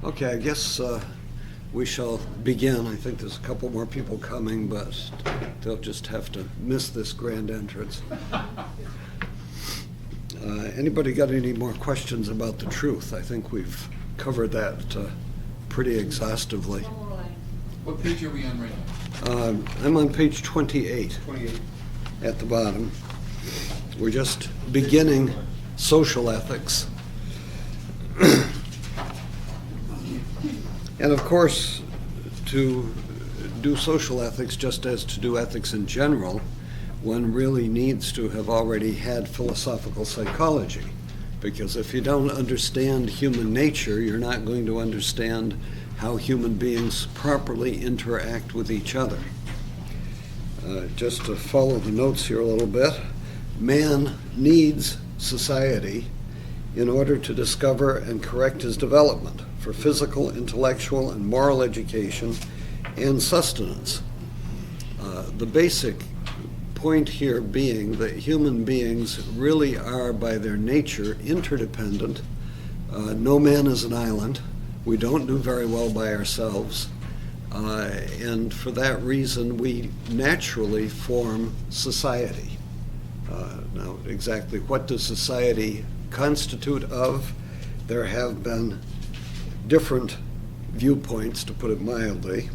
Okay, I guess we shall begin. I think there's a couple more people coming, but they'll just have to miss this grand entrance. Anybody got any more questions about the truth? I think we've covered that pretty exhaustively. What page are we on right now? I'm on page 28. 28. At the bottom. We're just beginning social ethics. And of course, to do social ethics, just as to do ethics in general, one really needs to have already had philosophical psychology. Because if you don't understand human nature, you're not going to understand how human beings properly interact with each other. Just to follow the notes here a little bit, man needs society in order to discover and correct his development for physical, intellectual, and moral education and sustenance. The basic point here being that human beings really are, by their nature, interdependent. No man is an island. We don't do very well by ourselves. And for that reason, we naturally form society. Now, exactly what does society constitute of? There have been different viewpoints, to put it mildly.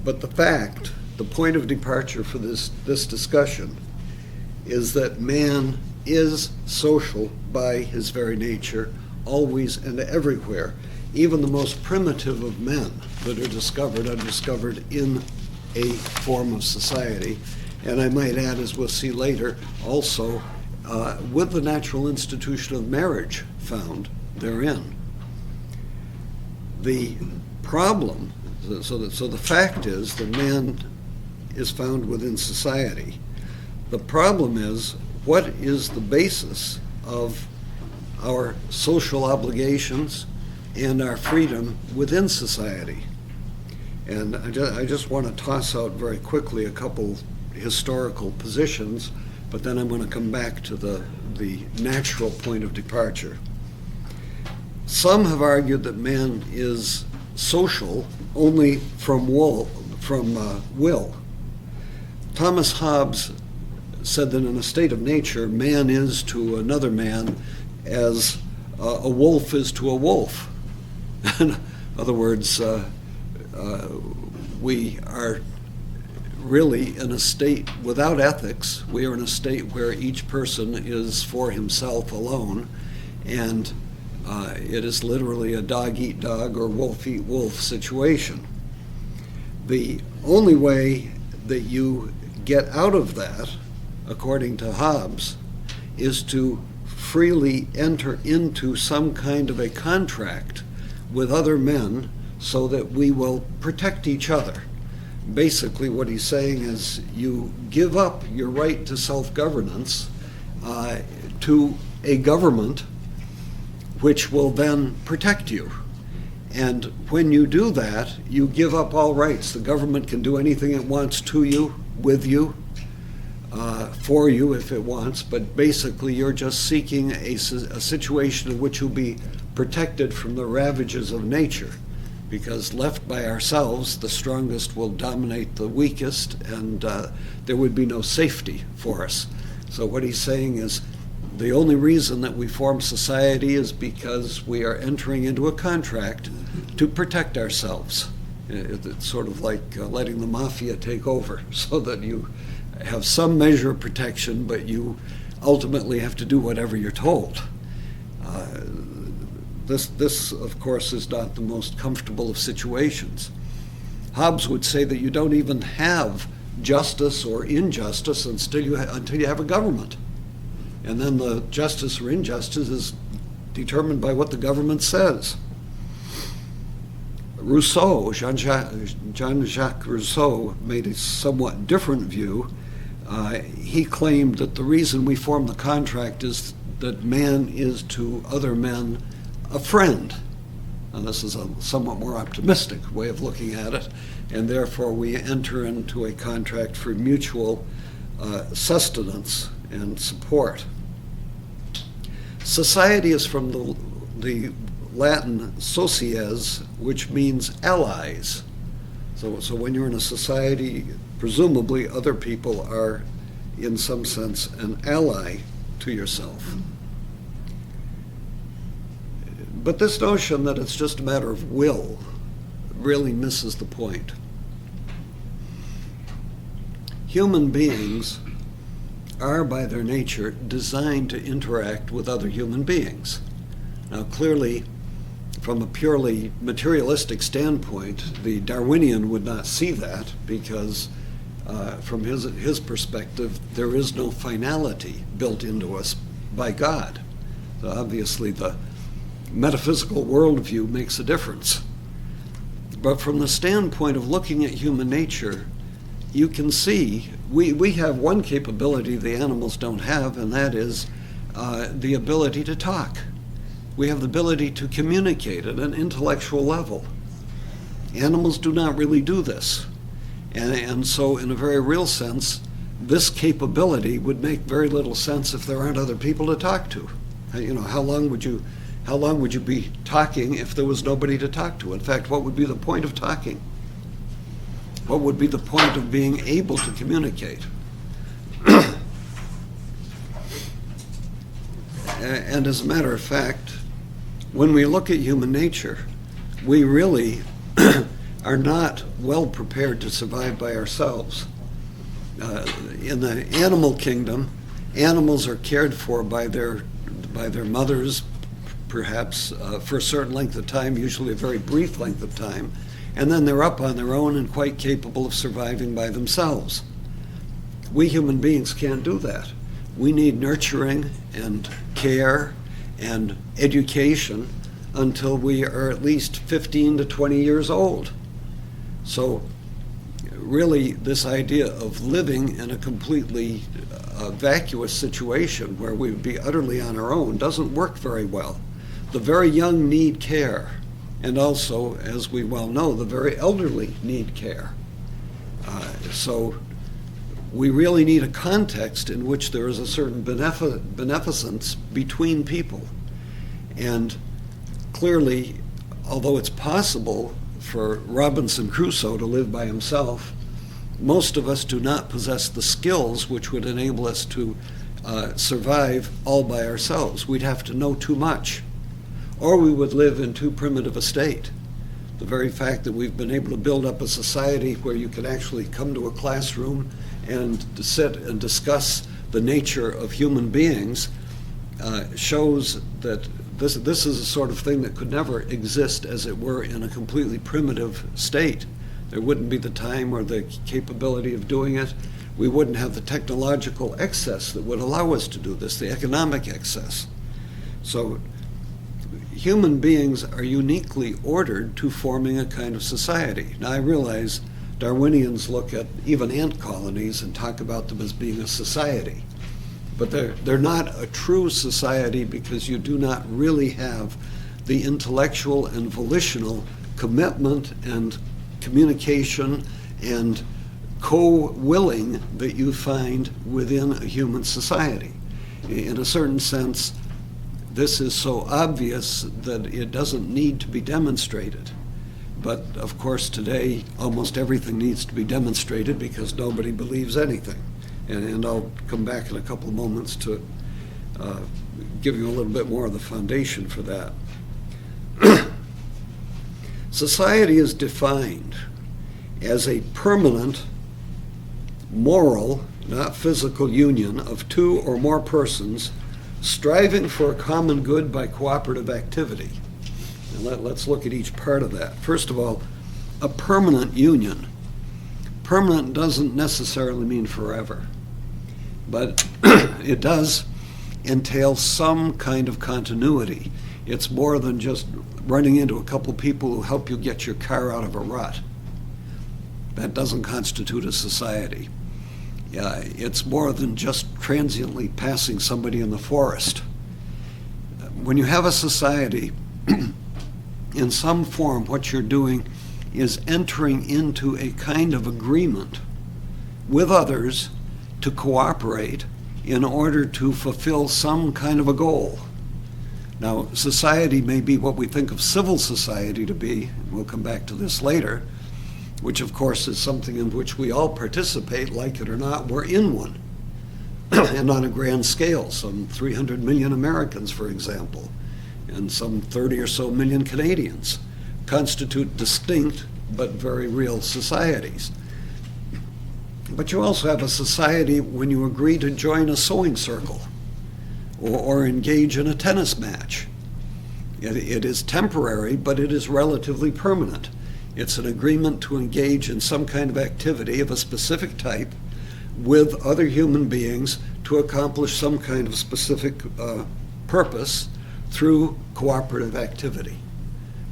But the point of departure for this discussion is that man is social by his very nature, always and everywhere. Even the most primitive of men that are discovered in a form of society. And I might add, as we'll see later, also with the natural institution of marriage found therein. The problem, so the fact is that man is found within society. The problem is, what is the basis of our social obligations and our freedom within society? And I just want to toss out very quickly a couple historical positions, but then I'm going to come back to the natural point of departure. Some have argued that man is social only from will. Thomas Hobbes said that in a state of nature, man is to another man as a wolf is to a wolf. In other words, we are really in a state without ethics. We are in a state where each person is for himself alone, and it is literally a dog-eat-dog or wolf-eat-wolf situation. The only way that you get out of that, according to Hobbes, is to freely enter into some kind of a contract with other men so that we will protect each other. Basically, what he's saying is you give up your right to self-governance to a government which will then protect you. And when you do that, you give up all rights. The government can do anything it wants to you, with you, for you if it wants, but basically you're just seeking a situation in which you'll be protected from the ravages of nature. Because left by ourselves, the strongest will dominate the weakest, and there would be no safety for us. So what he's saying is the only reason that we form society is because we are entering into a contract to protect ourselves. It's sort of like letting the mafia take over, so that you have some measure of protection, but you ultimately have to do whatever you're told. This, of course, is not the most comfortable of situations. Hobbes would say that you don't even have justice or injustice until you have a government. And then the justice or injustice is determined by what the government says. Rousseau, Jean-Jacques Rousseau, made a somewhat different view. He claimed that the reason we form the contract is that man is to other men a friend. And this is a somewhat more optimistic way of looking at it, and therefore we enter into a contract for mutual sustenance and support. Society is from the Latin socies, which means allies. So when you're in a society, presumably other people are, in some sense, an ally to yourself. But this notion that it's just a matter of will really misses the point. Human beings are, by their nature, designed to interact with other human beings. Now, clearly, from a purely materialistic standpoint, the Darwinian would not see that because, from his perspective, there is no finality built into us by God. So obviously, the metaphysical worldview makes a difference. But from the standpoint of looking at human nature, you can see we have one capability the animals don't have, and that is the ability to talk. We have the ability to communicate at an intellectual level. Animals do not really do this. And so in a very real sense, this capability would make very little sense if there aren't other people to talk to. How long would you be talking if there was nobody to talk to? In fact, what would be the point of talking? What would be the point of being able to communicate? And as a matter of fact, when we look at human nature, we really are not well prepared to survive by ourselves. In the animal kingdom, animals are cared for by their mothers, perhaps for a certain length of time, usually a very brief length of time, and then they're up on their own and quite capable of surviving by themselves. We human beings can't do that. We need nurturing and care and education until we are at least 15 to 20 years old. So really, this idea of living in a completely vacuous situation where we would be utterly on our own doesn't work very well. The very young need care, and also, as we well know, the very elderly need care. So we really need a context in which there is a certain beneficence between people. And clearly, although it's possible for Robinson Crusoe to live by himself, most of us do not possess the skills which would enable us to survive all by ourselves. We'd have to know too much, or we would live in too primitive a state. The very fact that we've been able to build up a society where you can actually come to a classroom and sit and discuss the nature of human beings shows that this is a sort of thing that could never exist, as it were, in a completely primitive state. There wouldn't be the time or the capability of doing it. We wouldn't have the technological excess that would allow us to do this, the economic excess. So human beings are uniquely ordered to forming a kind of society. Now, I realize Darwinians look at even ant colonies and talk about them as being a society. But they're not a true society because you do not really have the intellectual and volitional commitment and communication and co-willing that you find within a human society. In a certain sense, this is so obvious that it doesn't need to be demonstrated. But of course today, almost everything needs to be demonstrated because nobody believes anything. And I'll come back in a couple of moments to give you a little bit more of the foundation for that. Society is defined as a permanent, moral, not physical union of two or more persons striving for a common good by cooperative activity. And let's look at each part of that. First of all, a permanent union. Permanent doesn't necessarily mean forever, but it does entail some kind of continuity. It's more than just running into a couple of people who help you get your car out of a rut. That doesn't constitute a society. It's more than just transiently passing somebody in the forest. When you have a society, in some form, what you're doing is entering into a kind of agreement with others to cooperate in order to fulfill some kind of a goal. Now, society may be what we think of civil society to be, and we'll come back to this later, which of course is something in which we all participate, like it or not, we're in one. And on a grand scale, some 300 million Americans, for example, and some 30 or so million Canadians constitute distinct but very real societies. But you also have a society when you agree to join a sewing circle or engage in a tennis match. It is temporary, but it is relatively permanent. It's an agreement to engage in some kind of activity of a specific type with other human beings to accomplish some kind of specific purpose through cooperative activity.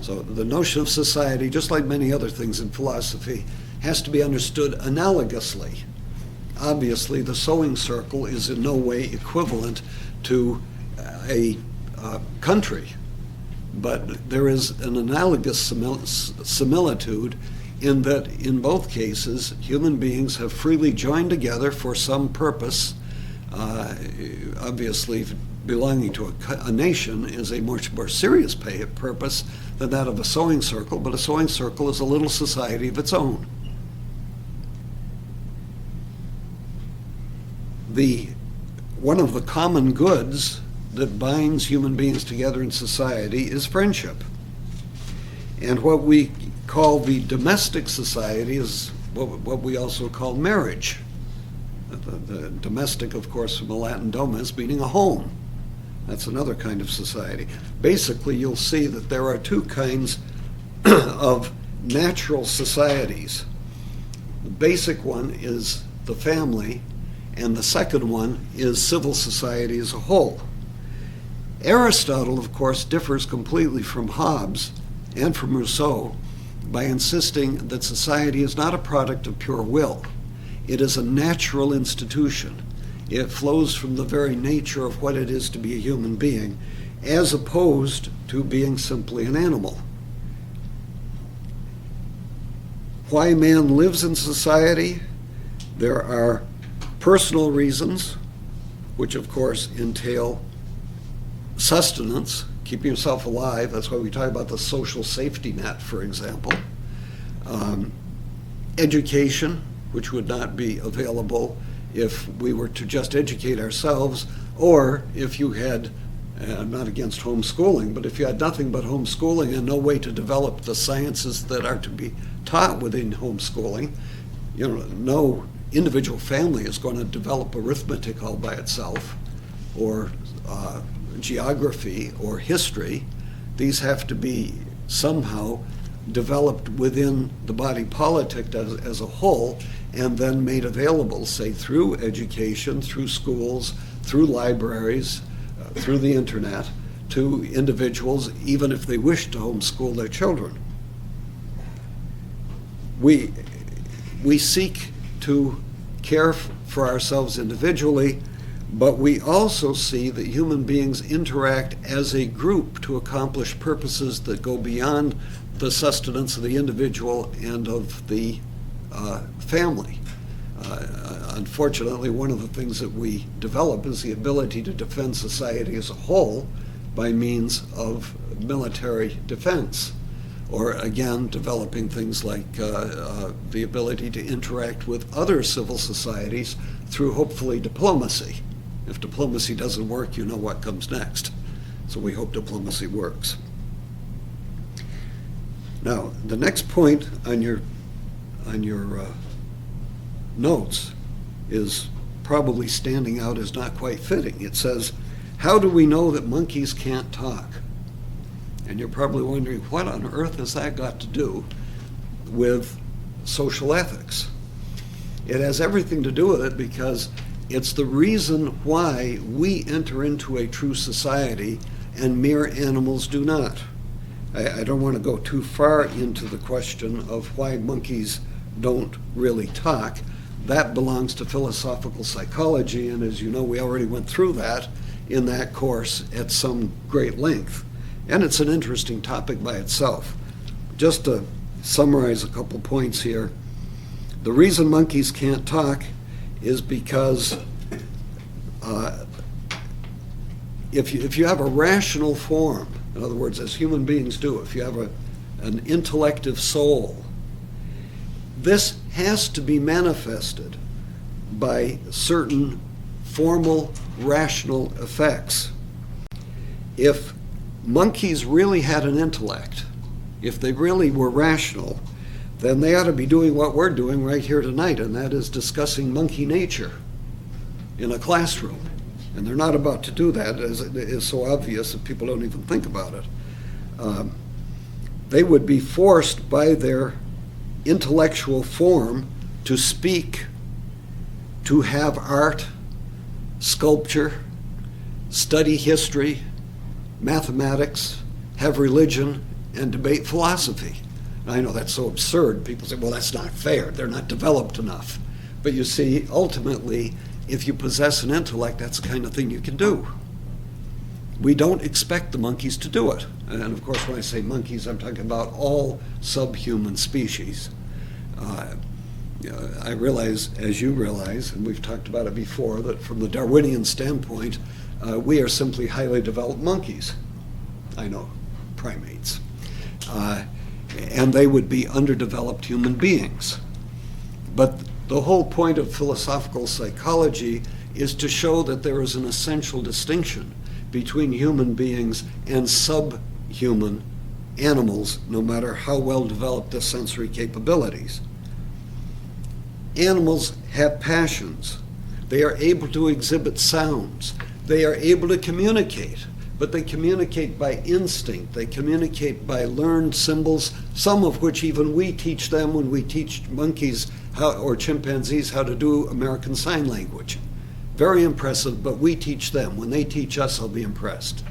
So the notion of society, just like many other things in philosophy, has to be understood analogously. Obviously, the sewing circle is in no way equivalent to a country, but there is an analogous similitude in that in both cases, human beings have freely joined together for some purpose. Obviously, belonging to a nation is a much more serious purpose than that of a sewing circle, but a sewing circle is a little society of its own. One of the common goods that binds human beings together in society is friendship. And what we call the domestic society is what we also call marriage. The domestic, of course, from the Latin domus, meaning a home. That's another kind of society. Basically, you'll see that there are two kinds of natural societies. The basic one is the family, and the second one is civil society as a whole. Aristotle, of course, differs completely from Hobbes and from Rousseau by insisting that society is not a product of pure will. It is a natural institution. It flows from the very nature of what it is to be a human being, as opposed to being simply an animal. Why man lives in society? There are personal reasons, which of course entail sustenance, keeping yourself alive. That's why we talk about the social safety net, for example. Education, which would not be available if we were to just educate ourselves, or if you had, I'm not against homeschooling, but if you had nothing but homeschooling and no way to develop the sciences that are to be taught within homeschooling, no individual family is going to develop arithmetic all by itself, or geography or history. These have to be somehow developed within the body politic as a whole, and then made available, say, through education, through schools, through libraries, through the internet, to individuals, even if they wish to homeschool their children. We seek to care for ourselves individually, but we also see that human beings interact as a group to accomplish purposes that go beyond the sustenance of the individual and of the family. Unfortunately, one of the things that we develop is the ability to defend society as a whole by means of military defense, or again, developing things like the ability to interact with other civil societies through hopefully diplomacy. If diplomacy doesn't work, you know what comes next. So we hope diplomacy works. Now, the next point on your notes is probably standing out as not quite fitting. It says, how do we know that monkeys can't talk? And you're probably wondering, what on earth has that got to do with social ethics? It has everything to do with it because it's the reason why we enter into a true society and mere animals do not. I don't want to go too far into the question of why monkeys don't really talk. That belongs to philosophical psychology, and as you know, we already went through that in that course at some great length. And it's an interesting topic by itself. Just to summarize a couple points here, the reason monkeys can't talk is because if you have a rational form, in other words, as human beings do, if you have an intellective soul, this has to be manifested by certain formal, rational effects. If monkeys really had an intellect, if they really were rational, then they ought to be doing what we're doing right here tonight, and that is discussing monkey nature in a classroom. And they're not about to do that, as it is so obvious that people don't even think about it. They would be forced by their intellectual form to speak, to have art, sculpture, study history, mathematics, have religion, and debate philosophy. I know that's so absurd. People say, well, that's not fair. They're not developed enough. But you see, ultimately, if you possess an intellect, that's the kind of thing you can do. We don't expect the monkeys to do it. And of course, when I say monkeys, I'm talking about all subhuman species. I realize, as you realize, and we've talked about it before, that from the Darwinian standpoint, we are simply highly developed monkeys. I know, primates. And they would be underdeveloped human beings. But the whole point of philosophical psychology is to show that there is an essential distinction between human beings and subhuman animals, no matter how well developed their sensory capabilities. Animals have passions. They are able to exhibit sounds. They are able to communicate, but they communicate by instinct. They communicate by learned symbols, some of which even we teach them when we teach monkeys or chimpanzees how to do American Sign Language. Very impressive, but we teach them. When they teach us, I'll be impressed.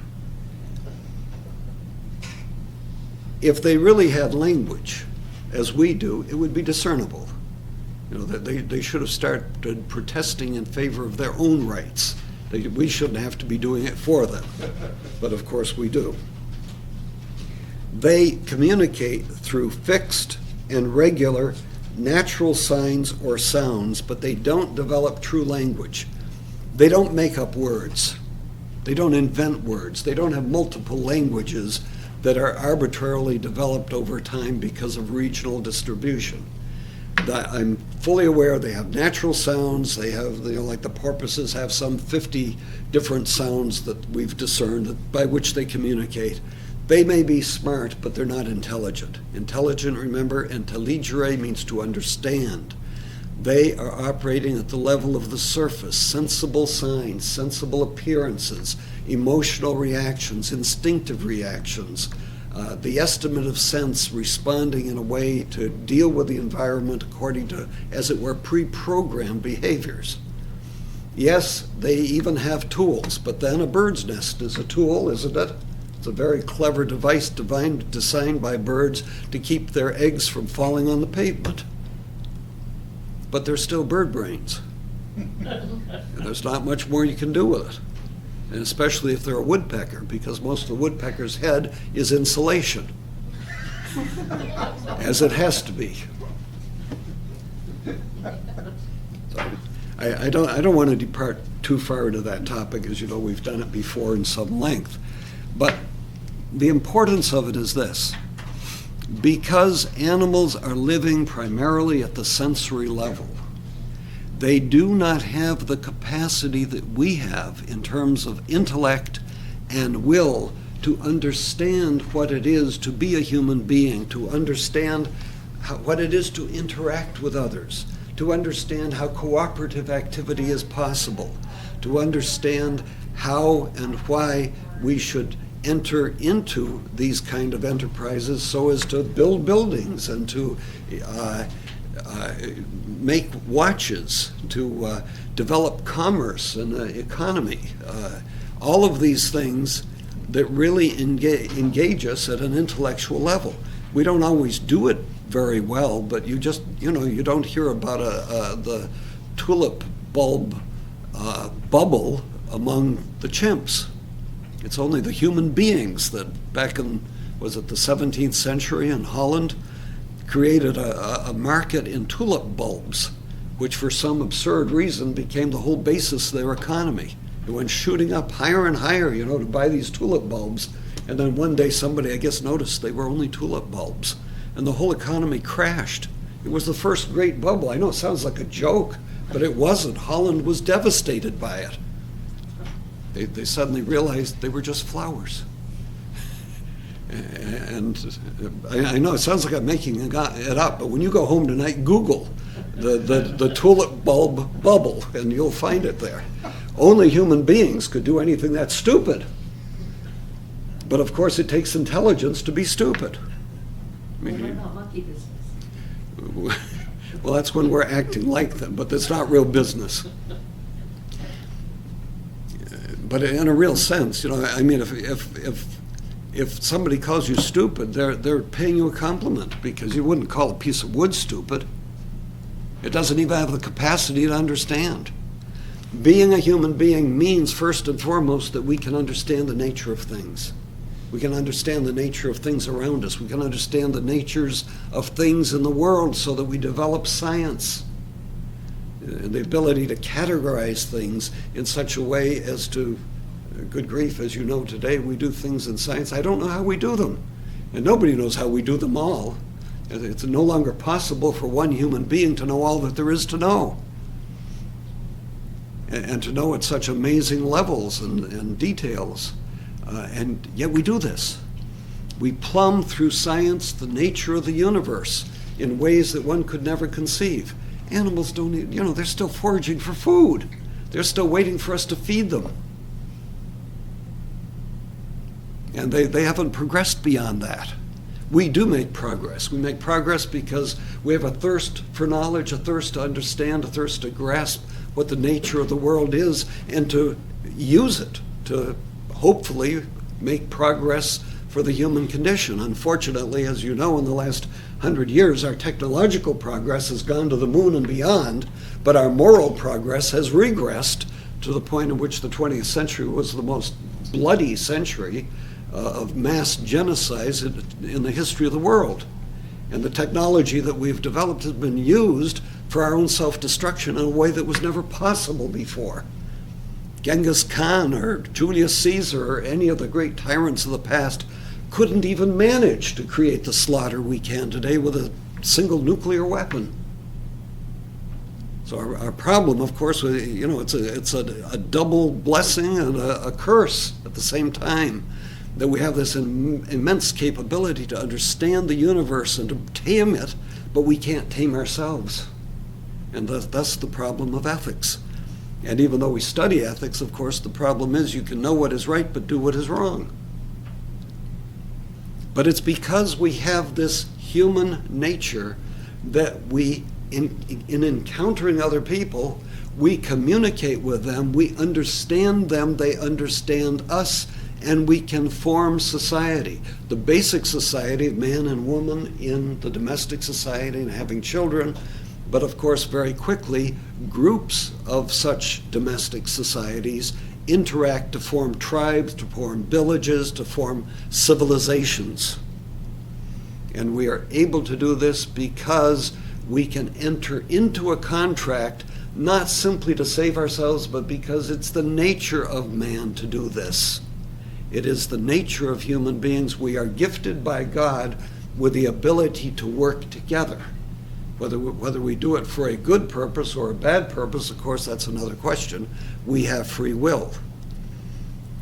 If they really had language, as we do, it would be discernible. You know, that they should have started protesting in favor of their own rights. We shouldn't have to be doing it for them, but of course we do. They communicate through fixed and regular natural signs or sounds, but they don't develop true language. They don't make up words. They don't invent words. They don't have multiple languages that are arbitrarily developed over time because of regional distribution. I'm fully aware they have natural sounds. They have, like the porpoises have some 50 different sounds that we've discerned by which they communicate. They may be smart, but they're not intelligent. Intelligent, remember, intelligere means to understand. They are operating at the level of the surface, sensible signs, sensible appearances, emotional reactions, instinctive reactions, the estimate of sense, responding in a way to deal with the environment according to, as it were, pre-programmed behaviors. Yes, they even have tools, but then a bird's nest is a tool, isn't it? It's a very clever device designed by birds to keep their eggs from falling on the pavement. But they're still bird brains. And there's not much more you can do with it. And especially if they're a woodpecker, because most of the woodpecker's head is insulation, as it has to be. So I don't want to depart too far into that topic, as you know, we've done it before in some length. But the importance of it is this. Because animals are living primarily at the sensory level, they do not have the capacity that we have in terms of intellect and will to understand what it is to be a human being, to understand what it is to interact with others, to understand how cooperative activity is possible, to understand how and why we should enter into these kind of enterprises so as to build buildings and to make watches, to develop commerce and economy. All of these things that really engage us at an intellectual level. We don't always do it very well, but you just, you don't hear about the tulip bulb bubble among the chimps. It's only the human beings that back in, was it the 17th century in Holland, created a market in tulip bulbs, which for some absurd reason became the whole basis of their economy. It went shooting up higher and higher, to buy these tulip bulbs. And then one day somebody, I guess, noticed they were only tulip bulbs. And the whole economy crashed. It was the first great bubble. I know it sounds like a joke, but it wasn't. Holland was devastated by it. They suddenly realized they were just flowers. And I know it sounds like I'm making it up, but when you go home tonight, Google the tulip bulb bubble, and you'll find it there. Only human beings could do anything that stupid. But of course, it takes intelligence to be stupid. What about monkey business? Well, that's when we're acting like them, but that's not real business. But in a real sense, I mean, if somebody calls you stupid, they're paying you a compliment, because you wouldn't call a piece of wood stupid. It doesn't even have the capacity to understand. Being a human being means, first and foremost, that we can understand the nature of things. We can understand the nature of things around us. We can understand the natures of things in the world so that we develop science. The ability to categorize things in such a way as to, good grief, as you know today, we do things in science. I don't know how we do them. And nobody knows how we do them all. It's no longer possible for one human being to know all that there is to know. And to know at such amazing levels and details. And yet we do this. We plumb through science the nature of the universe in ways that one could never conceive. Animals don't eat, they're still foraging for food. They're still waiting for us to feed them. And they haven't progressed beyond that. We do make progress. We make progress because we have a thirst for knowledge, a thirst to understand, a thirst to grasp what the nature of the world is, and to use it to hopefully make progress for the human condition. Unfortunately, as you know, in the last 100 years, our technological progress has gone to the moon and beyond, but our moral progress has regressed to the point in which the 20th century was the most bloody century of mass genocides in the history of the world. And the technology that we've developed has been used for our own self-destruction in a way that was never possible before. Genghis Khan or Julius Caesar or any of the great tyrants of the past couldn't even manage to create the slaughter we can today with a single nuclear weapon. So our problem, of course, it's a double blessing and a curse at the same time, that we have this immense capability to understand the universe and to tame it, but we can't tame ourselves. And that's the problem of ethics. And even though we study ethics, of course, the problem is you can know what is right but do what is wrong. But it's because we have this human nature that we, in encountering other people, we communicate with them, we understand them, they understand us, and we can form society. The basic society of man and woman in the domestic society and having children, but of course very quickly groups of such domestic societies interact to form tribes, to form villages, to form civilizations. And we are able to do this because we can enter into a contract not simply to save ourselves, but because it's the nature of man to do this. It is the nature of human beings. We are gifted by God with the ability to work together. Whether we do it for a good purpose or a bad purpose, of course, that's another question. We have free will.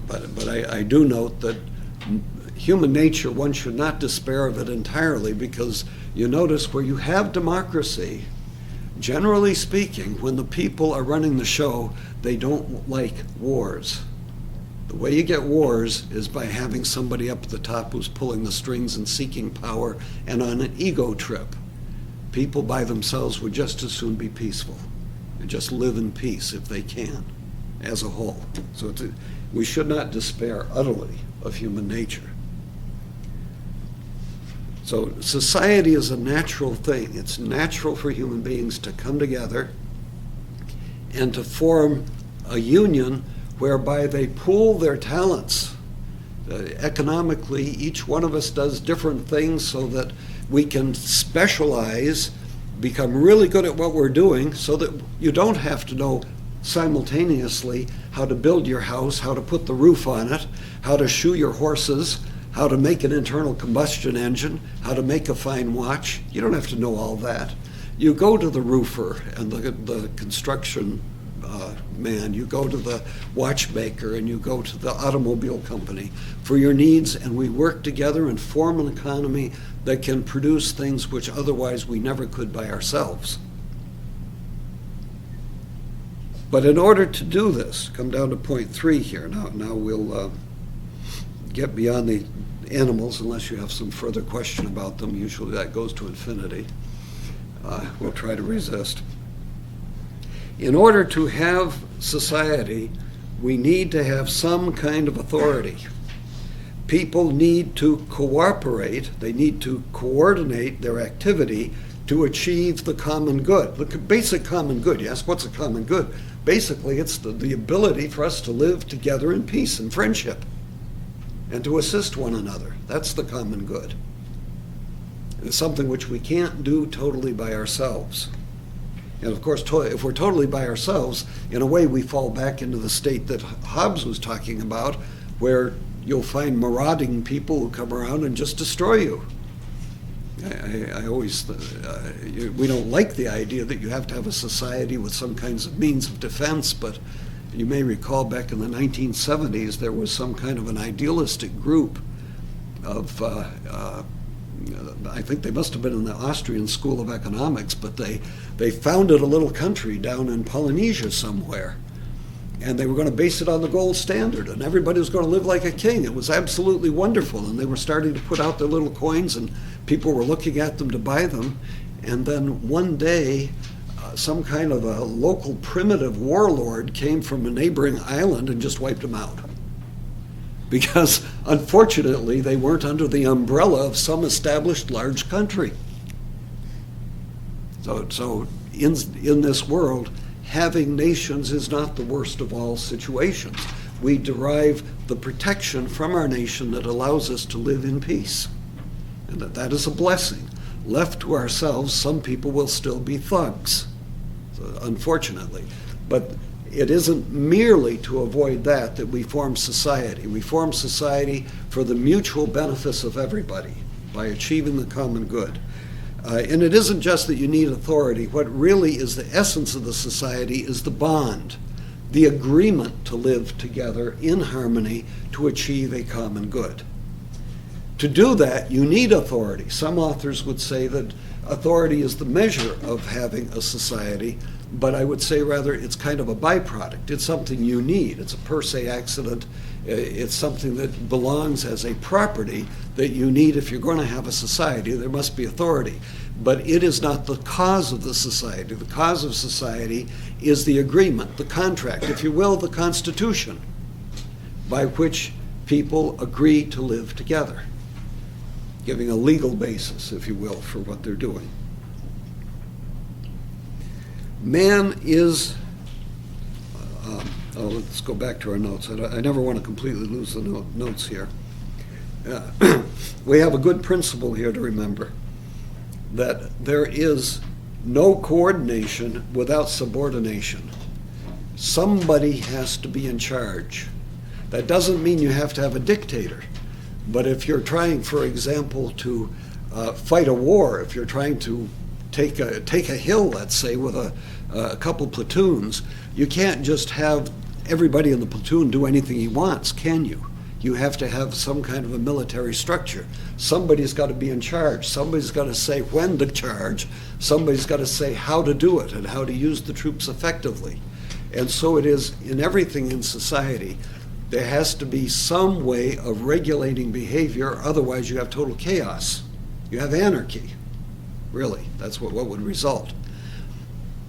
But I do note that human nature, one should not despair of it entirely, because you notice where you have democracy, generally speaking, when the people are running the show, they don't like wars. The way you get wars is by having somebody up at the top who's pulling the strings and seeking power and on an ego trip. People by themselves would just as soon be peaceful and just live in peace if they can, as a whole. So we should not despair utterly of human nature. So society is a natural thing. It's natural for human beings to come together and to form a union whereby they pool their talents. Economically, each one of us does different things so that we can specialize, become really good at what we're doing, so that you don't have to know simultaneously how to build your house, how to put the roof on it, how to shoe your horses, how to make an internal combustion engine, how to make a fine watch. You don't have to know all that. You go to the roofer and the construction man, you go to the watchmaker, and you go to the automobile company for your needs, and we work together and form an economy that can produce things which otherwise we never could by ourselves. But in order to do this, come down to point 3 here. Now we'll get beyond the animals unless you have some further question about them. Usually that goes to infinity. We'll try to resist. In order to have society, we need to have some kind of authority. People need to cooperate, they need to coordinate their activity to achieve the common good. Look at basic common good. You ask, what's a common good? Basically, it's the ability for us to live together in peace and friendship and to assist one another. That's the common good. It's something which we can't do totally by ourselves. And of course, if we're totally by ourselves, in a way we fall back into the state that Hobbes was talking about, where you'll find marauding people who come around and just destroy you. I always, we don't like the idea that you have to have a society with some kinds of means of defense, but you may recall back in the 1970s there was some kind of an idealistic group of, I think they must have been in the Austrian School of Economics, but they founded a little country down in Polynesia somewhere. And they were going to base it on the gold standard, and everybody was going to live like a king. It was absolutely wonderful, and they were starting to put out their little coins, and people were looking at them to buy them. And then one day, some kind of a local primitive warlord came from a neighboring island and just wiped them out. Because, unfortunately, they weren't under the umbrella of some established large country. So in this world, having nations is not the worst of all situations. We derive the protection from our nation that allows us to live in peace. And that is a blessing. Left to ourselves, some people will still be thugs, unfortunately. But it isn't merely to avoid that we form society. We form society for the mutual benefits of everybody by achieving the common good. And it isn't just that you need authority. What really is the essence of the society is the bond, the agreement to live together in harmony to achieve a common good. To do that, you need authority. Some authors would say that authority is the measure of having a society, but I would say rather it's kind of a byproduct. It's something you need. It's a per se accident. It's something that belongs as a property that you need if you're going to have a society. There must be authority. But it is not the cause of the society. The cause of society is the agreement, the contract, if you will, the Constitution, by which people agree to live together, giving a legal basis, if you will, for what they're doing. Man is, let's go back to our notes. I never want to completely lose the notes here. We have a good principle here to remember, that there is no coordination without subordination. Somebody has to be in charge. That doesn't mean you have to have a dictator, but if you're trying, for example, to fight a war, if you're trying to take a hill, let's say, with a couple platoons, you can't just have everybody in the platoon do anything he wants, can you? You have to have some kind of a military structure. Somebody's got to be in charge. Somebody's got to say when to charge. Somebody's got to say how to do it and how to use the troops effectively. And so it is in everything in society. There has to be some way of regulating behavior, otherwise you have total chaos. You have anarchy. Really, that's what would result.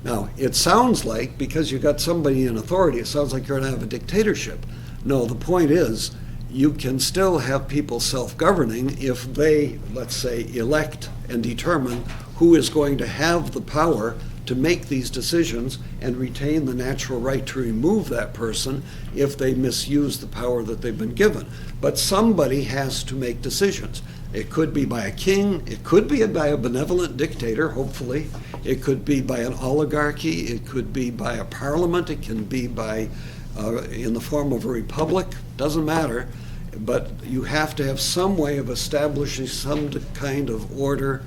Now, it sounds like, because you've got somebody in authority, it sounds like you're going to have a dictatorship. No, the point is, you can still have people self-governing if they, let's say, elect and determine who is going to have the power to make these decisions and retain the natural right to remove that person if they misuse the power that they've been given. But somebody has to make decisions. It could be by a king, it could be by a benevolent dictator, hopefully. It could be by an oligarchy, it could be by a parliament, it can be by in the form of a republic, doesn't matter, but you have to have some way of establishing some kind of order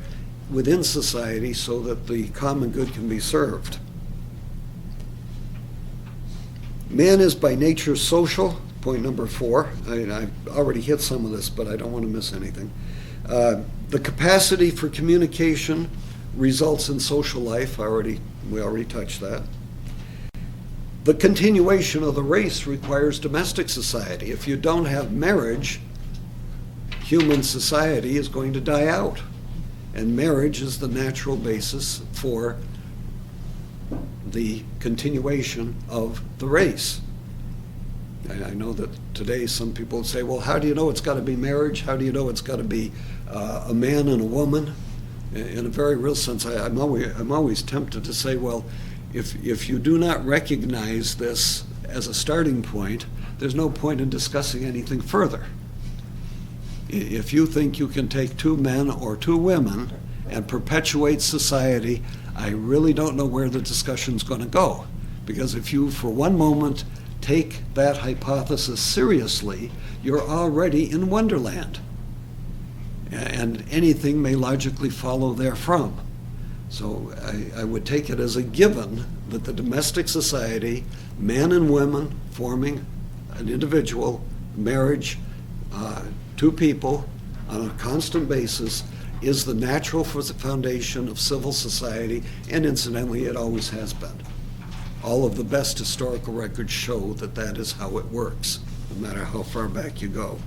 within society so that the common good can be served. Man is by nature social, point number 4. I've already hit some of this, but I don't want to miss anything. The capacity for communication results in social life. We already touched that. The continuation of the race requires domestic society. If you don't have marriage, human society is going to die out. And marriage is the natural basis for the continuation of the race. I know that today some people say, well, how do you know it's got to be marriage? How do you know it's got to be a man and a woman? In a very real sense, I'm always tempted to say, well, if you do not recognize this as a starting point, there's no point in discussing anything further. If you think you can take 2 men or 2 women and perpetuate society, I really don't know where the discussion's going to go. Because if you, for one moment, take that hypothesis seriously, you're already in Wonderland. And anything may logically follow therefrom. So I would take it as a given that the domestic society, men and women forming an individual, marriage, 2 people on a constant basis, is the natural foundation of civil society, and incidentally, it always has been. All of the best historical records show that that is how it works, no matter how far back you go.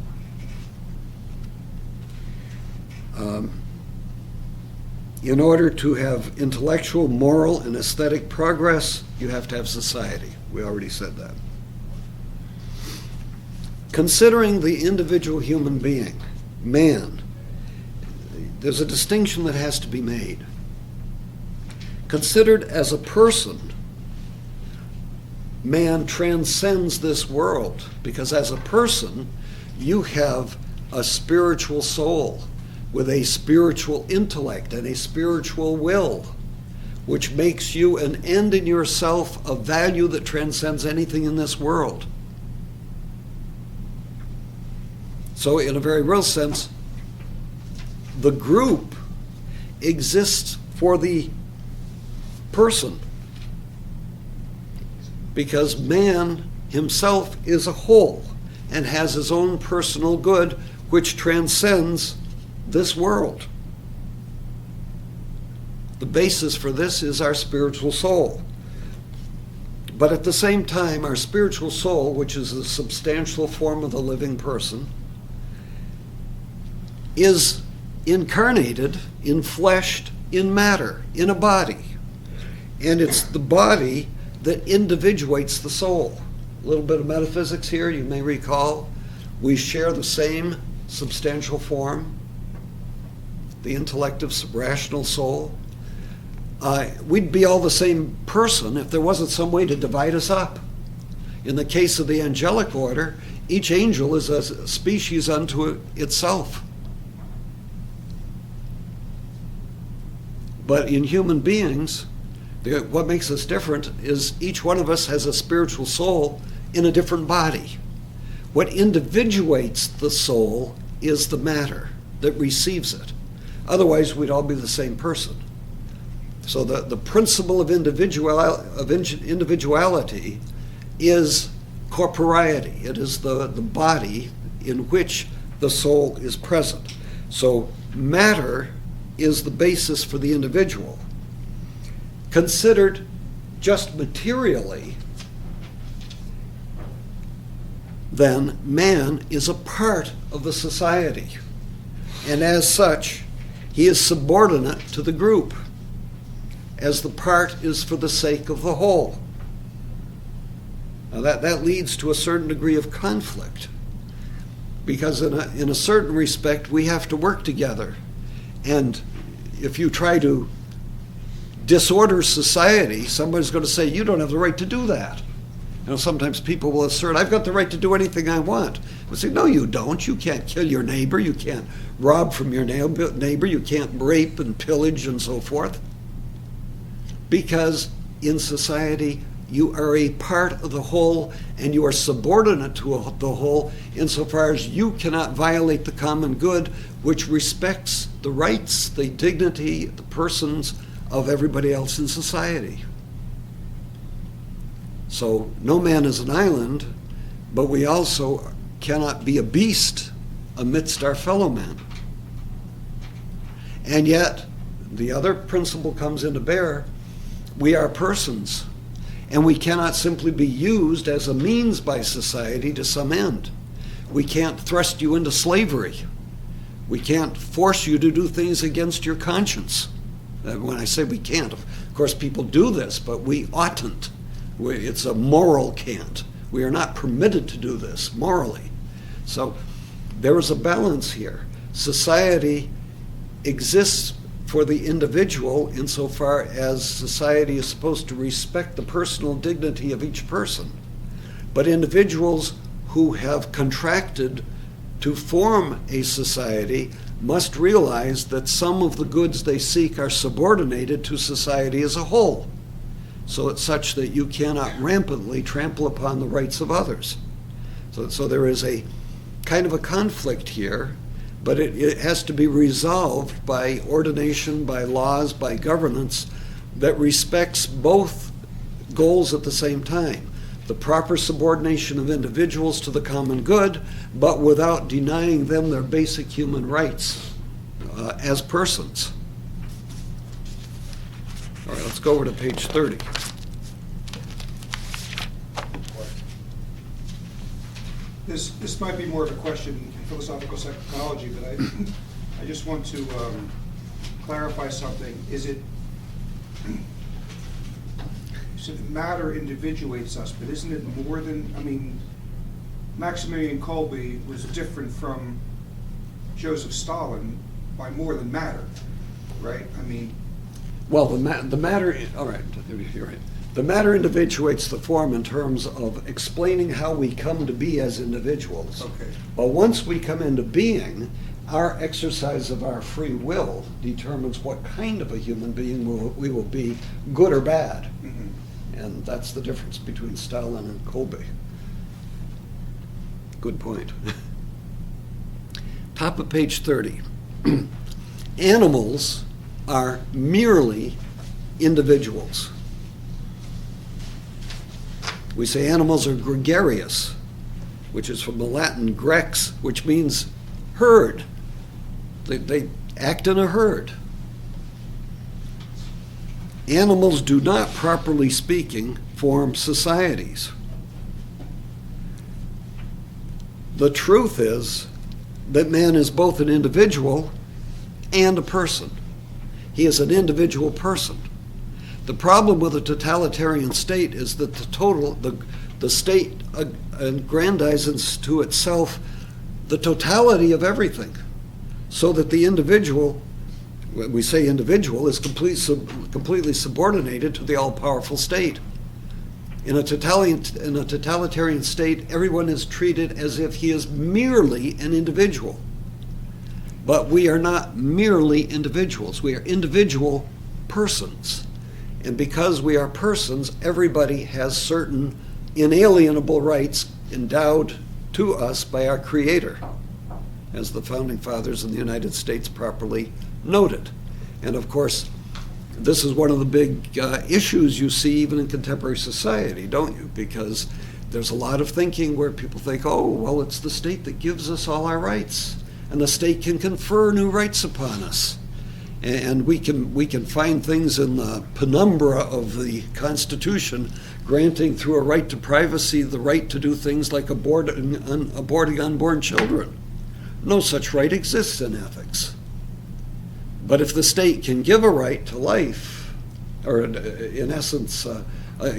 In order to have intellectual, moral, and aesthetic progress, you have to have society. We already said that. Considering the individual human being, man, there's a distinction that has to be made. Considered as a person, man transcends this world, because as a person, you have a spiritual soul with a spiritual intellect and a spiritual will, which makes you an end in yourself, a value that transcends anything in this world. So in a very real sense, the group exists for the person, because man himself is a whole and has his own personal good, which transcends this world. The basis for this is our spiritual soul. But at the same time, our spiritual soul, which is the substantial form of the living person, is incarnated, infleshed in matter, in a body. And it's the body that individuates the soul. A little bit of metaphysics here, you may recall. We share the same substantial form, the intellective, rational soul. We'd be all the same person if there wasn't some way to divide us up. In the case of the angelic order, each angel is a species unto itself. But in human beings, what makes us different is each one of us has a spiritual soul in a different body. What individuates the soul is the matter that receives it. Otherwise, we'd all be the same person. So the principle of individuality is corporeity. It is the body in which the soul is present. So matter is the basis for the individual. Considered just materially, then man is a part of the society. And as such, he is subordinate to the group, as the part is for the sake of the whole. Now that leads to a certain degree of conflict, because in a certain respect, we have to work together. And if you try to disorder society, somebody's going to say, you don't have the right to do that. Sometimes people will assert, I've got the right to do anything I want. We'll say, no, you don't. You can't kill your neighbor. You can't rob from your neighbor. You can't rape and pillage and so forth. Because in society, You are a part of the whole, and you are subordinate to the whole insofar as you cannot violate the common good, which respects the rights, the dignity, the persons of everybody else in society. So no man is an island, but we also cannot be a beast amidst our fellow men. And yet, the other principle comes into bear. We are persons, and we cannot simply be used as a means by society to some end. We can't thrust you into slavery. We can't force you to do things against your conscience. When I say we can't, of course people do this, but we oughtn't. It's a moral can't. We are not permitted to do this morally. So there is a balance here. Society exists for the individual insofar as society is supposed to respect the personal dignity of each person. But individuals who have contracted to form a society must realize that some of the goods they seek are subordinated to society as a whole, so it's such that you cannot rampantly trample upon the rights of others. So there is a kind of a conflict here, but it has to be resolved by ordination, by laws, by governance that respects both goals at the same time. The proper subordination of individuals to the common good, but without denying them their basic human rights as persons. All right, let's go over to page 30. This might be more of a question in philosophical psychology, but I just want to clarify something. Is it matter individuates us, but isn't it more than, I mean, Maximilian Kolbe was different from Joseph Stalin by more than matter, right? I mean... Well, the matter, all right, you're right. The matter individuates the form in terms of explaining how we come to be as individuals. Okay. But once we come into being, our exercise of our free will determines what kind of a human being we will be, good or bad. Mm-hmm. And that's the difference between Stalin and Kolbe. Good point. Top of page 30. Animals are merely individuals. We say animals are gregarious, which is from the Latin grex, which means herd. They act in a herd. Animals do not, properly speaking, form societies. The truth is that man is both an individual and a person. He is an individual person. The problem with a totalitarian state is that the state aggrandizes to itself the totality of everything, so that the individual, when we say individual, is completely subordinated to the all-powerful state. In a totalitarian state, everyone is treated as if he is merely an individual. But we are not merely individuals. We are individual persons. And because we are persons, everybody has certain inalienable rights endowed to us by our Creator, as the Founding Fathers in the United States properly noted. And of course, this is one of the big issues you see even in contemporary society, don't you? Because there's a lot of thinking where people think, oh, well, it's the state that gives us all our rights, and the state can confer new rights upon us. And we can find things in the penumbra of the Constitution granting through a right to privacy the right to do things like aborting unborn children. No such right exists in ethics. But if the state can give a right to life, or in essence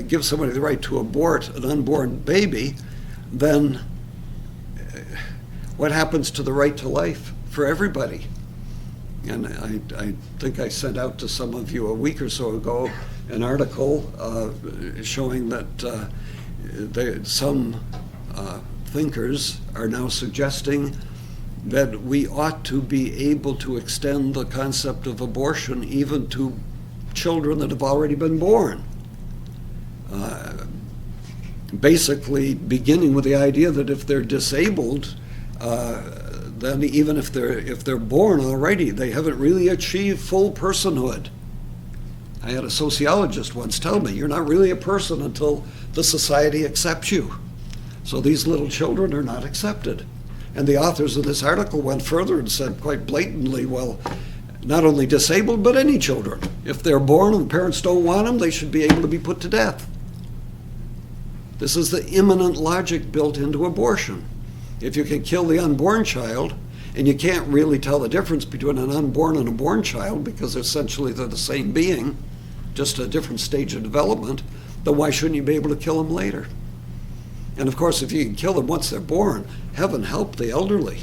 give somebody the right to abort an unborn baby, then what happens to the right to life for everybody? And I think I sent out to some of you a week or so ago an article showing that some thinkers are now suggesting that we ought to be able to extend the concept of abortion even to children that have already been born. basically beginning with the idea that if they're disabled, then even if they're born already, they haven't really achieved full personhood. I had a sociologist once tell me, you're not really a person until the society accepts you. So these little children are not accepted. And the authors of this article went further and said quite blatantly, well, not only disabled, but any children. If they're born and the parents don't want them, they should be able to be put to death. This is the immanent logic built into abortion. If you can kill the unborn child, and you can't really tell the difference between an unborn and a born child because essentially they're the same being, just a different stage of development, then why shouldn't you be able to kill them later? And of course, if you can kill them once they're born, heaven help the elderly.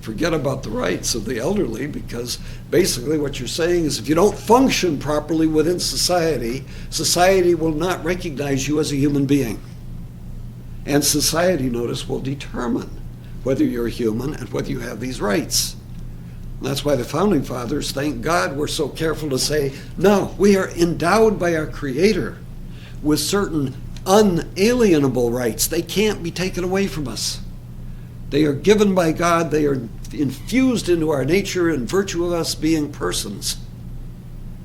Forget about the rights of the elderly, because basically what you're saying is if you don't function properly within society, society will not recognize you as a human being. And society, notice, will determine whether you're human and whether you have these rights. And that's why the Founding Fathers, thank God, were so careful to say, no, we are endowed by our Creator with certain unalienable rights. They can't be taken away from us. They are given by God. They are infused into our nature in virtue of us being persons.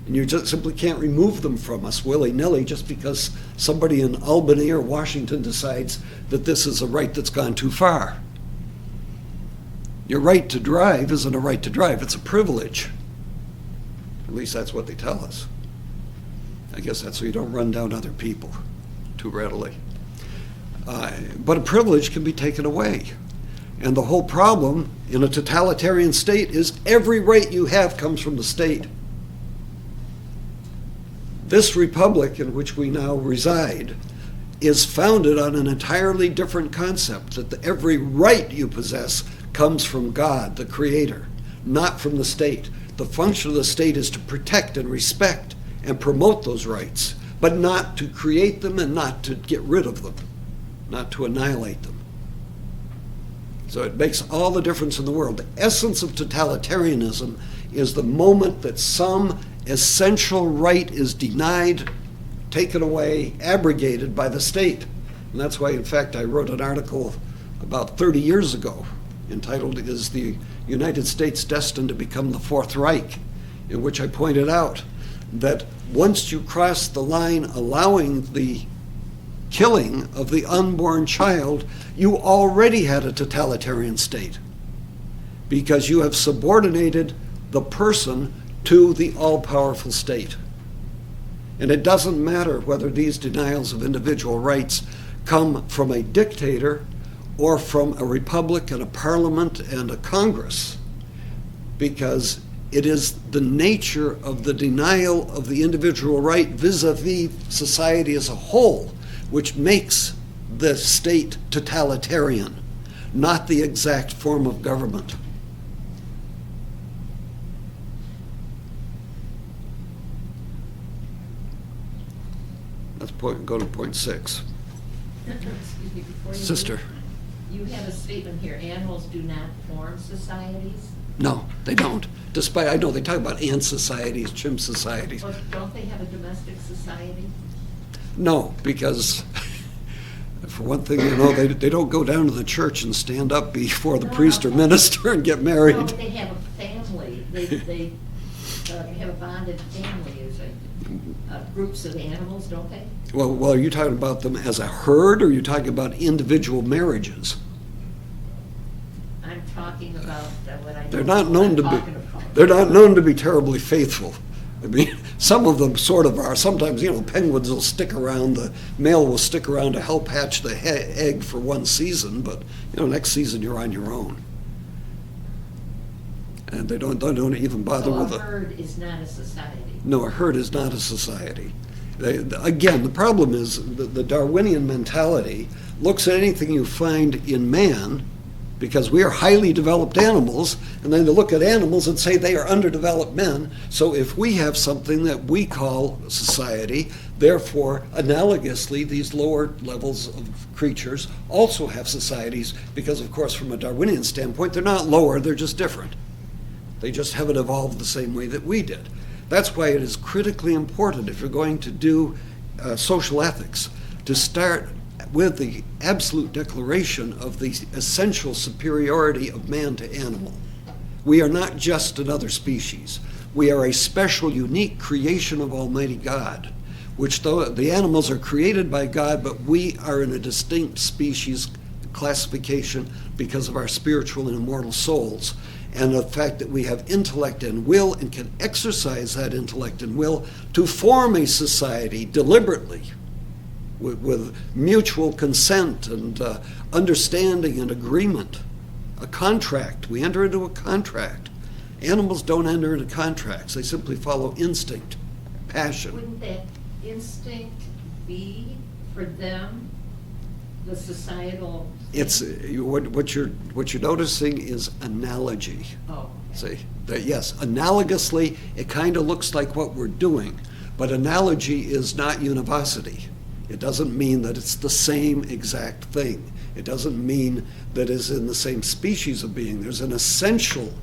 And you just simply can't remove them from us willy-nilly just because somebody in Albany or Washington decides that this is a right that's gone too far. Your right to drive isn't a right to drive, it's a privilege. At least that's what they tell us. I guess that's so you don't run down other people too readily. But a privilege can be taken away. And the whole problem in a totalitarian state is every right you have comes from the state. This republic in which we now reside is founded on an entirely different concept, that every right you possess comes from God, the Creator, not from the state. The function of the state is to protect and respect and promote those rights, but not to create them and not to get rid of them, not to annihilate them. So it makes all the difference in the world. The essence of totalitarianism is the moment that some essential right is denied, taken away, abrogated by the state. And that's why, in fact, I wrote an article about 30 years ago entitled, Is the United States Destined to Become the Fourth Reich?, in which I pointed out that once you cross the line allowing the killing of the unborn child, you already had a totalitarian state, because you have subordinated the person to the all-powerful state. And it doesn't matter whether these denials of individual rights come from a dictator or from a republic and a parliament and a Congress, because it is the nature of the denial of the individual right vis-a-vis society as a whole which makes the state totalitarian, not the exact form of government. Let's go to point 6. Excuse me, before you Sister. leave, you have a statement here, animals do not form societies. No, they don't. Despite, I know they talk about ant societies, chimp societies. But don't they have a domestic society? No, because for one thing, they don't go down to the church and stand up before the priest or minister and get married. No, they have a family. They have a bonded family as groups of animals, don't they? Well, are you talking about them as a herd, or are you talking about individual marriages? I'm talking about what I They're know not what known I'm to be. talking about. They're not known to be terribly faithful. I mean, some of them sort of are. Sometimes, penguins will stick around. The male will stick around to help hatch the egg for one season, but next season you're on your own. And they don't even bother with So a herd is not a society. No, a herd is not a society. Again, the problem is the Darwinian mentality looks at anything you find in man, because we are highly developed animals, and then they look at animals and say they are underdeveloped men. So if we have something that we call society, therefore, analogously, these lower levels of creatures also have societies, because, of course, from a Darwinian standpoint, they're not lower, they're just different. They just haven't evolved the same way that we did. That's why it is critically important, if you're going to do social ethics, to start with the absolute declaration of the essential superiority of man to animal. We are not just another species. We are a special, unique creation of Almighty God, which though the animals are created by God, but we are in a distinct species classification because of our spiritual and immortal souls, and the fact that we have intellect and will and can exercise that intellect and will to form a society deliberately with mutual consent and understanding and agreement. A contract. We enter into a contract. Animals don't enter into contracts. They simply follow instinct, passion. Wouldn't that instinct be, for them, the societal thing? It's what you're noticing is analogy. Oh. See, that yes, analogously, it kind of looks like what we're doing, but analogy is not univocity. It doesn't mean that it's the same exact thing. It doesn't mean that it's in the same species of being. There's an essential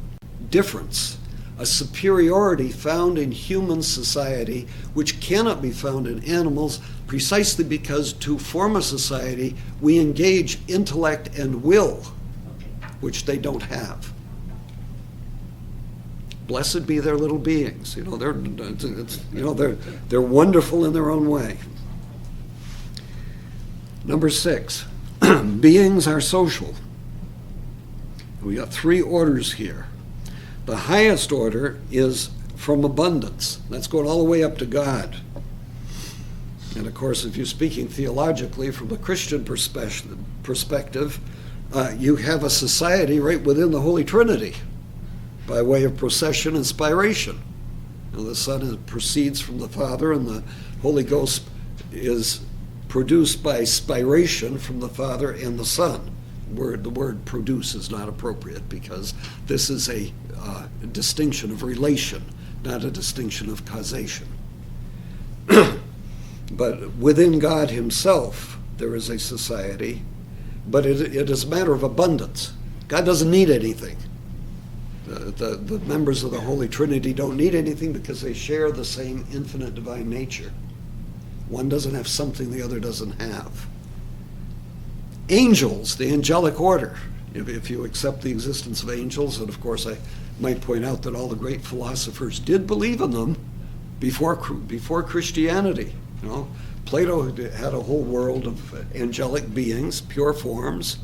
difference, a superiority found in human society which cannot be found in animals, precisely because to form a society we engage intellect and will, which they don't have. Blessed be their little beings. They're wonderful in their own way. Number 6, beings are social. We got 3 orders here. The highest order is from abundance. That's going all the way up to God. And of course, if you're speaking theologically from the Christian perspective, you have a society right within the Holy Trinity by way of procession and spiration. Now, the Son proceeds from the Father, and the Holy Ghost is produced by spiration from the Father and the Son. The word produce is not appropriate because this is a distinction of relation, not a distinction of causation. But within God himself, there is a society, but it is a matter of abundance. God doesn't need anything. The members of the Holy Trinity don't need anything because they share the same infinite divine nature. One doesn't have something the other doesn't have. Angels, the angelic order, if you accept the existence of angels, and of course I might point out that all the great philosophers did believe in them before Christianity. Plato had a whole world of angelic beings, pure forms.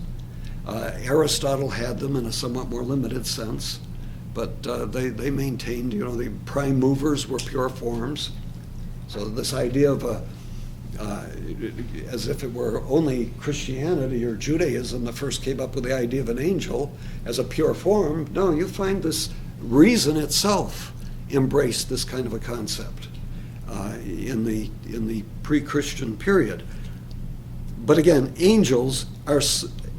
Aristotle had them in a somewhat more limited sense, but they maintained, the prime movers were pure forms. So this idea of as if it were only Christianity or Judaism that first came up with the idea of an angel as a pure form. No, you find this reason itself embraced this kind of a concept in the pre-Christian period. But again, angels are,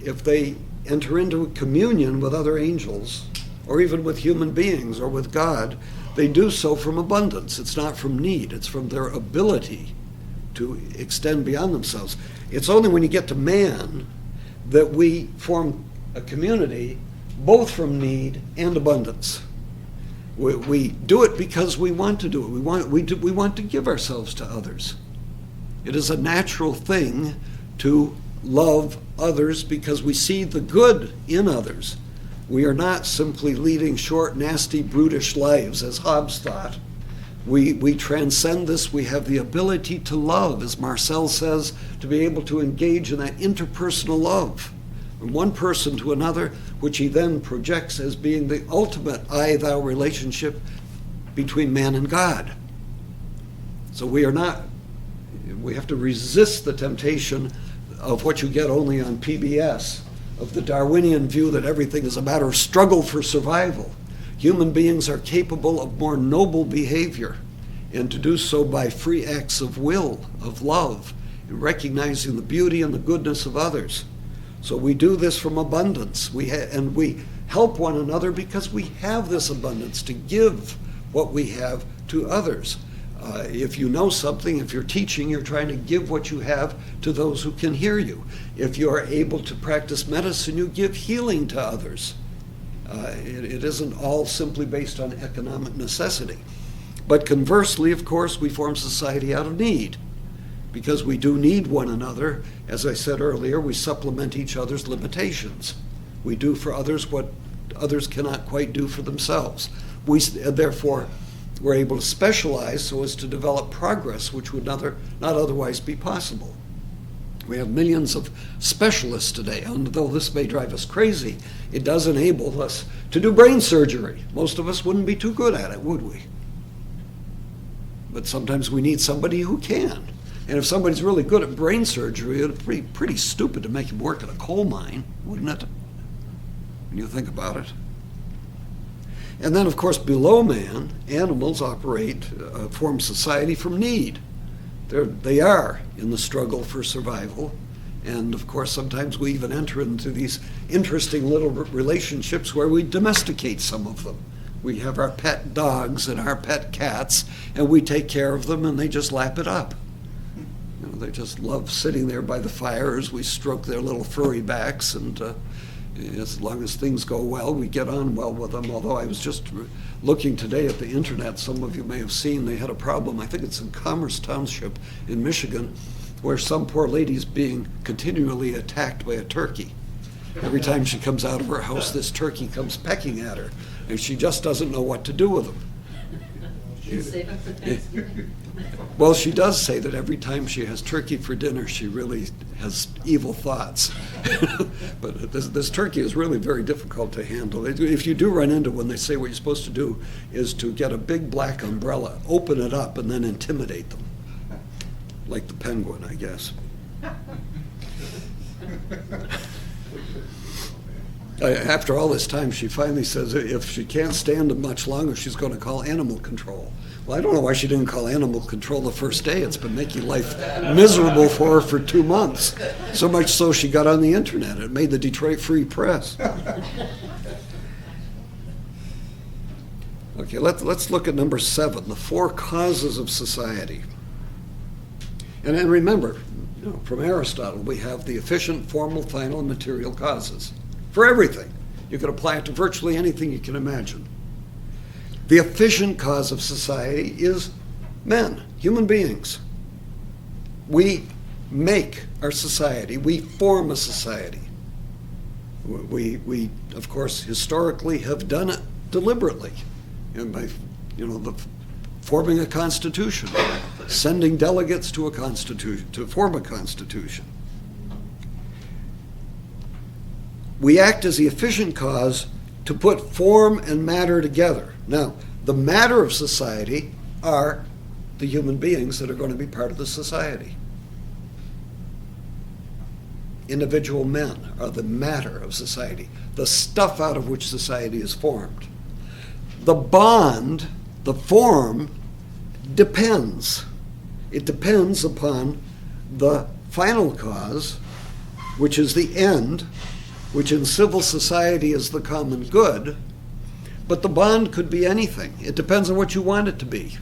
if they enter into communion with other angels, or even with human beings or with God, they do so from abundance. It's not from need. It's from their ability to extend beyond themselves. It's only when you get to man that we form a community both from need and abundance. We do it because we want to do it. We want to give ourselves to others. It is a natural thing to love others because we see the good in others. We are not simply leading short, nasty, brutish lives, as Hobbes thought. We transcend this. We have the ability to love, as Marcel says, to be able to engage in that interpersonal love from one person to another, which he then projects as being the ultimate I-thou relationship between man and God. So we have to resist the temptation of what you get only on PBS, of the Darwinian view that everything is a matter of struggle for survival. Human beings are capable of more noble behavior, and to do so by free acts of will, of love, and recognizing the beauty and the goodness of others. So we do this from abundance, and we help one another because we have this abundance to give what we have to others. If you know something, if you're teaching, you're trying to give what you have to those who can hear you. If you are able to practice medicine, you give healing to others. It isn't all simply based on economic necessity. But conversely, of course, we form society out of need. because we do need one another. As I said earlier, we supplement each other's limitations. We do for others what others cannot quite do for themselves. Therefore, we're able to specialize so as to develop progress which would not otherwise be possible. We have millions of specialists today, and though this may drive us crazy, it does enable us to do brain surgery. Most of us wouldn't be too good at it, would we? But sometimes we need somebody who can. And if somebody's really good at brain surgery, it'd be pretty stupid to make him work at a coal mine, wouldn't it? When you think about it. And then, of course, below man, animals form society from need. They are in the struggle for survival. And, of course, sometimes we even enter into these interesting little relationships where we domesticate some of them. We have our pet dogs and our pet cats, and we take care of them, and they just lap it up. You know, they just love sitting there by the fire as we stroke their little furry backs, and as long as things go well, we get on well with them. Although I was just looking today at the internet, some of you may have seen, they had a problem, I think it's in Commerce Township in Michigan, where some poor lady's being continually attacked by a turkey. Every time she comes out of her house, this turkey comes pecking at her, and she just doesn't know what to do with him. You save it for Thanksgiving. Well, she does say that every time she has turkey for dinner, she really has evil thoughts. But this turkey is really very difficult to handle. If you do run into one, they say what you're supposed to do is to get a big black umbrella, open it up, and then intimidate them. Like the penguin, I guess. After all this time, she finally says if she can't stand it much longer, she's going to call animal control. Well, I don't know why she didn't call animal control the first day. It's been making life miserable for her for 2 months. So much so she got on the internet. It made the Detroit Free Press. Okay, let's look at number 7, the 4 causes of society. And then remember, from Aristotle, we have the efficient, formal, final, and material causes. For everything. You can apply it to virtually anything you can imagine. The efficient cause of society is men, human beings. We make our society. We form a society. We of course, historically have done it deliberately. And by, forming a constitution, sending delegates to a constitution, to form a constitution. We act as the efficient cause to put form and matter together. Now, the matter of society are the human beings that are going to be part of the society. Individual men are the matter of society, the stuff out of which society is formed. The bond, the form, depends. It depends upon the final cause, which is the end, which in civil society is the common good, but the bond could be anything. It depends on what you want it to be.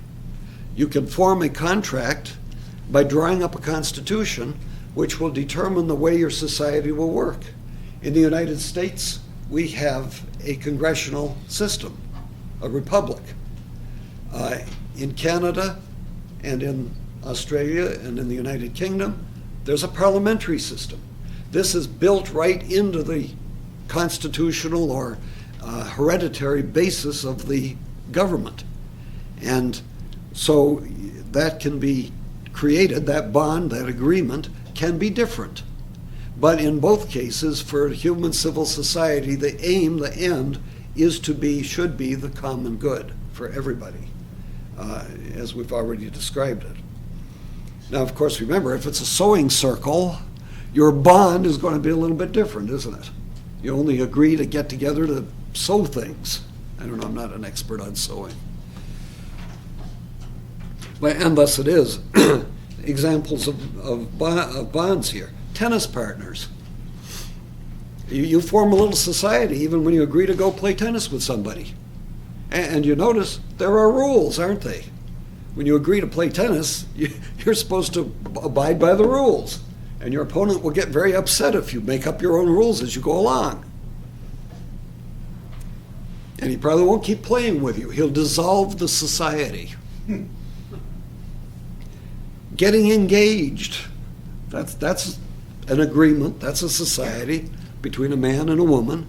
You can form a contract by drawing up a constitution which will determine the way your society will work. In the United States, we have a congressional system, a republic. In Canada and in Australia and in the United Kingdom, there's a parliamentary system. This is built right into the constitutional or hereditary basis of the government. And so that can be created, that bond, that agreement can be different. But in both cases, for human civil society, the aim, the end, should be the common good for everybody, as we've already described it. Now, of course, remember, if it's a sewing circle, your bond is going to be a little bit different, isn't it? You only agree to get together to sew things. I don't know, I'm not an expert on sewing. And thus it is. Examples of bonds here. Tennis partners. You form a little society even when you agree to go play tennis with somebody. And you notice there are rules, aren't they? When you agree to play tennis, you're supposed to abide by the rules. And your opponent will get very upset if you make up your own rules as you go along. And he probably won't keep playing with you. He'll dissolve the society. Getting engaged, that's an agreement, that's a society between a man and a woman.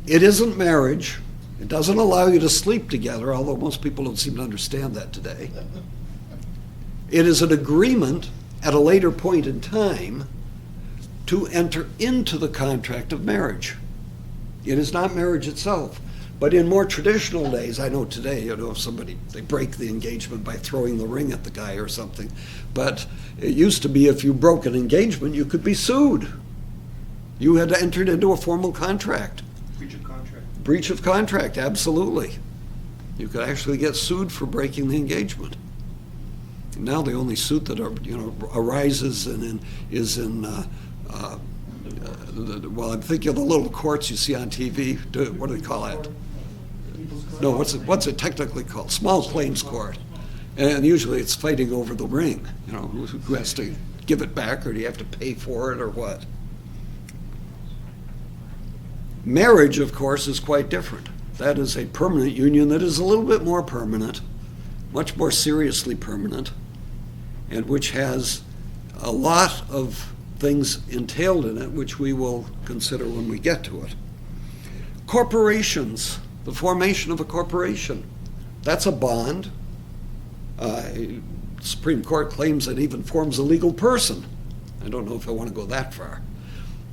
It isn't marriage. It doesn't allow you to sleep together, although most people don't seem to understand that today. It is an agreement at a later point in time to enter into the contract of marriage. It is not marriage itself. But in more traditional days, I know today, if somebody, they break the engagement by throwing the ring at the guy or something. But it used to be if you broke an engagement, you could be sued. You had entered into a formal contract. Breach of contract. Breach of contract, absolutely. You could actually get sued for breaking the engagement. And now the only suit that arises is in well, I'm thinking of the little courts you see on TV. What do they call that? No, what's it technically called? Small claims court. And usually it's fighting over the ring. Who has to give it back, or do you have to pay for it, or what? Marriage, of course, is quite different. That is a permanent union that is a little bit more permanent, much more seriously permanent, and which has a lot of things entailed in it, which we will consider when we get to it. Corporations, the formation of a corporation, that's a bond. Supreme Court claims it even forms a legal person. I don't know if I want to go that far.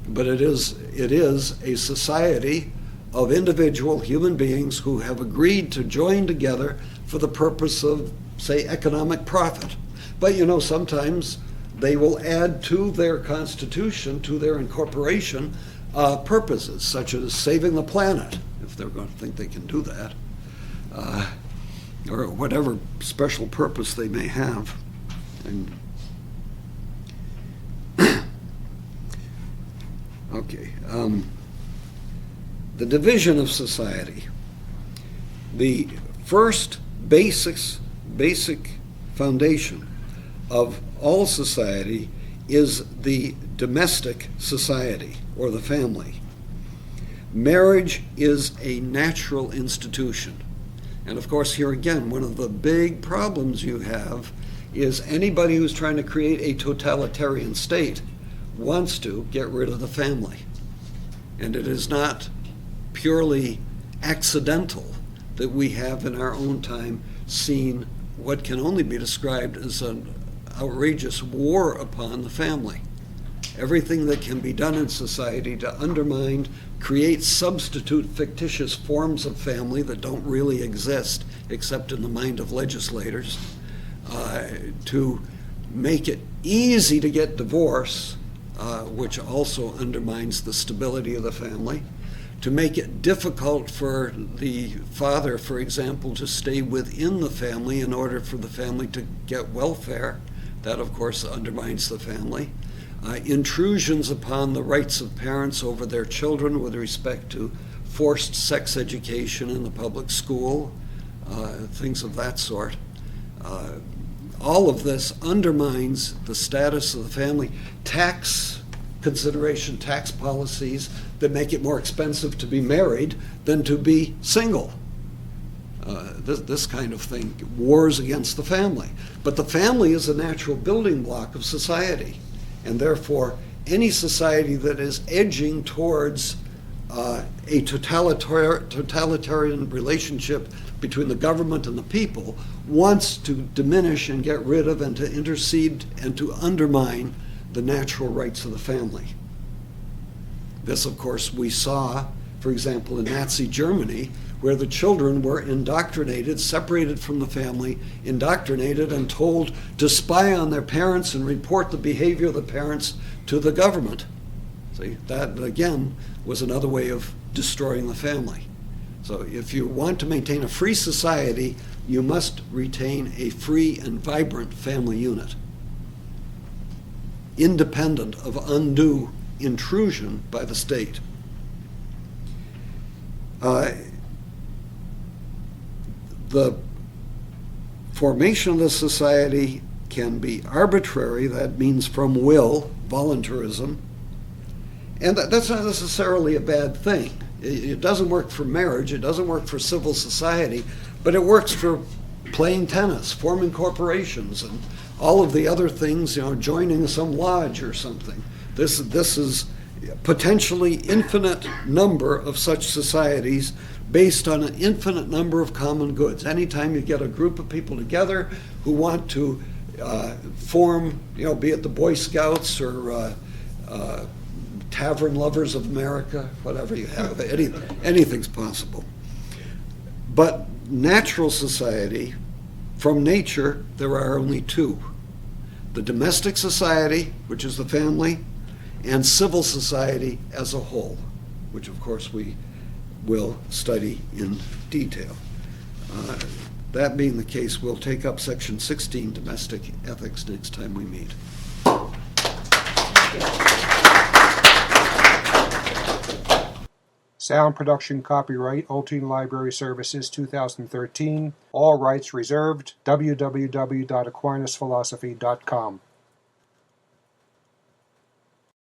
But it is a society of individual human beings who have agreed to join together for the purpose of, say, economic profit. But sometimes they will add to their constitution, to their incorporation, purposes, such as saving the planet, if they're going to think they can do that, or whatever special purpose they may have. And okay, the division of society. The first basic foundation of all society is the domestic society, or the family. Marriage is a natural institution. And of course, here again, one of the big problems you have is anybody who's trying to create a totalitarian state wants to get rid of the family. And it is not purely accidental that we have in our own time seen what can only be described as an outrageous war upon the family. Everything that can be done in society to undermine, create substitute fictitious forms of family that don't really exist except in the mind of legislators, to make it easy to get divorce, which also undermines the stability of the family, to make it difficult for the father, for example, to stay within the family in order for the family to get welfare. That, of course, undermines the family. Intrusions upon the rights of parents over their children with respect to forced sex education in the public school, things of that sort. All of this undermines the status of the family. Tax consideration, tax policies that make it more expensive to be married than to be single. This kind of thing, wars against the family. But the family is a natural building block of society. And therefore, any society that is edging towards a totalitarian relationship between the government and the people wants to diminish and get rid of and to intercede and to undermine the natural rights of the family. This, of course, we saw, for example, in Nazi Germany, where the children were indoctrinated, separated from the family, indoctrinated and told to spy on their parents and report the behavior of the parents to the government. See, that again was another way of destroying the family. So if you want to maintain a free society, you must retain a free and vibrant family unit, independent of undue intrusion by the state. The formation of the society can be arbitrary, that means from will, voluntarism, and that's not necessarily a bad thing. It doesn't work for marriage, it doesn't work for civil society, but it works for playing tennis, forming corporations, and all of the other things, joining some lodge or something. This is potentially infinite number of such societies based on an infinite number of common goods. Anytime you get a group of people together who want to form, be it the Boy Scouts or Tavern Lovers of America, whatever you have, anything's possible. But natural society, from nature, there are only two. The domestic society, which is the family, and civil society as a whole, which of course we will study in detail. That being the case, we'll take up section 16, domestic ethics, next time we meet. Sound production copyright Olteen Library Services 2013. All rights reserved. www.aquinasphilosophy.com.